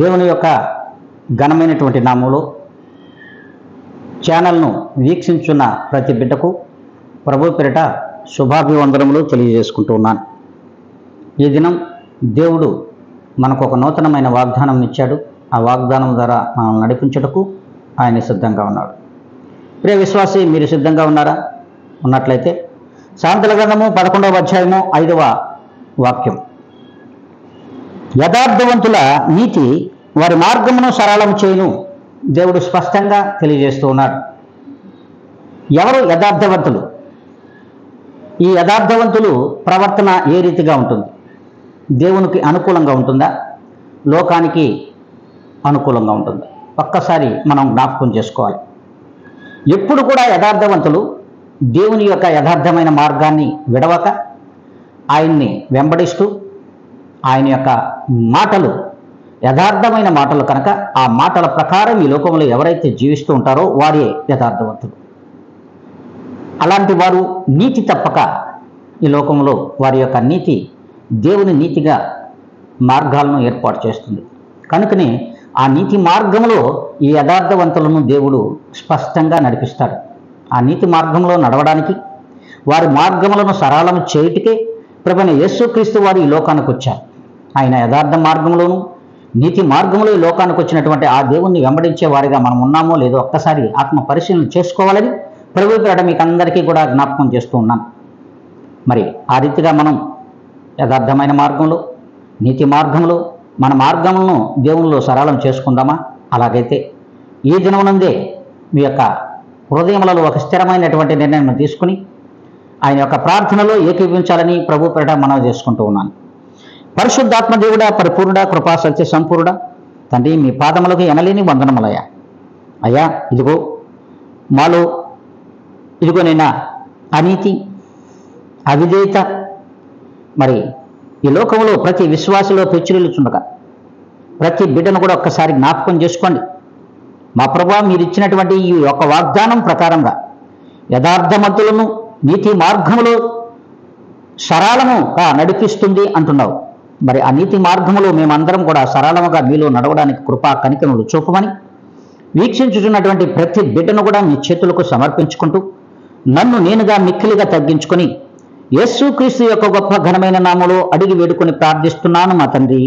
దేవుని యొక్క ఘనమైనటువంటి నామములో ఛానల్ను వీక్షించున్న ప్రతి బిడ్డకు ప్రభు పేరిట శుభాభివందనములు తెలియజేసుకుంటూ ఉన్నాను. ఈ దినం దేవుడు మనకు ఒక నూతనమైన వాగ్దానం ఇచ్చాడు. ఆ వాగ్దానం ద్వారా మనం నడిపించుటకు ఆయన సిద్ధంగా ఉన్నాడు. ప్రియ విశ్వాసి, మీరు సిద్ధంగా ఉన్నారా? ఉన్నట్లయితే సామెతల గ్రంథము 11వ అధ్యాయము 5వ వాక్యం, యథార్థవంతుల నీతి వారి మార్గమును సరళం చేయును. దేవుడు స్పష్టంగా తెలియజేస్తూ ఉన్నాడు. ఎవరు యథార్థవంతులు? ఈ యథార్థవంతులు ప్రవర్తన ఏ రీతిగా ఉంటుంది? దేవునికి అనుకూలంగా ఉంటుందా? లోకానికి అనుకూలంగా ఉంటుందా? ఒక్కసారి మనం జ్ఞాపకం చేసుకోవాలి. ఎప్పుడు కూడా యథార్థవంతులు దేవుని యొక్క యథార్థమైన మార్గాన్ని విడవక ఆయన్ని వెంబడిస్తూ ఆయన యొక్క మాటలు యథార్థమైన మాటలు కనుక ఆ మాటల ప్రకారం ఈ లోకంలో ఎవరైతే జీవిస్తూ ఉంటారో వారే యథార్థవంతులు. అలాంటి వారు నీతి తప్పక ఈ లోకంలో వారి యొక్క నీతి దేవుని నీతిగా మార్గాలను ఏర్పాటు చేస్తుంది. కనుకనే ఆ నీతి మార్గంలో ఈ యథార్థవంతులను దేవుడు స్పష్టంగా నడిపిస్తాడు. ఆ నీతి మార్గంలో నడవడానికి, వారి మార్గములను సరళం చేయుటకే ప్రభువైన యేసుక్రీస్తు వారు ఈ లోకానికి వచ్చారు. ఆయన యథార్థ మార్గంలోను నీతి మార్గంలో ఈ లోకానికి వచ్చినటువంటి ఆ దేవుణ్ణి వెంబడించే వారిగా మనం ఉన్నామో లేదో ఒక్కసారి ఆత్మ పరిశీలన చేసుకోవాలని ప్రభు పేరిట మీకు అందరికీ కూడా జ్ఞాపకం చేస్తూ ఉన్నాను. మరి ఆ రీతిగా మనం యథార్థమైన మార్గంలో నీతి మార్గంలో మన మార్గములను దేవునిలో సరళం చేసుకుందామా? అలాగైతే ఈ దినమునందే మీ యొక్క హృదయములలో ఒక స్థిరమైనటువంటి నిర్ణయం తీసుకుని ఆయన యొక్క ప్రార్థనలో ఏకీభవించాలని ప్రభు పేరిట మనవి చేసుకుంటూ ఉన్నాను. పరిశుద్ధాత్మ దేవుడా, పరిపూర్ణుడా, కృపా సత్య సంపూర్ణుడా తండ్రి, మీ పాదములకు ఎనలేని వందనములయ్యా. అయ్యా, మాలో నైనా అనీతి, అవిధేయత మరి ఈ లోకంలో ప్రతి విశ్వాసలో పెచ్చురిల్లుచుండగా ప్రతి బిడ్డను కూడా ఒక్కసారి జ్ఞాపకం చేసుకోండి. మా ప్రభువా, మీరు ఇచ్చినటువంటి ఈ యొక్క వాగ్దానం ప్రకారంగా యథార్థవంతులను నీతి మార్గములో సరళముగా నడిపిస్తుంది అంటున్నావు. మరి ఆ నీతి మార్గములో మేమందరం కూడా సరళముగా మీలో నడవడానికి కృపా కనికరములు చూపమని వీక్షించుతున్నటువంటి ప్రతి బిడ్డను కూడా మీ చేతులకు సమర్పించుకుంటూ నన్ను నేనుగా మిక్కిలిగా తగ్గించుకొని యేసుక్రీస్తు యొక్క గొప్ప ఘనమైన నామములో అడిగి వేడుకొని ప్రార్థిస్తున్నాను మా తండ్రి.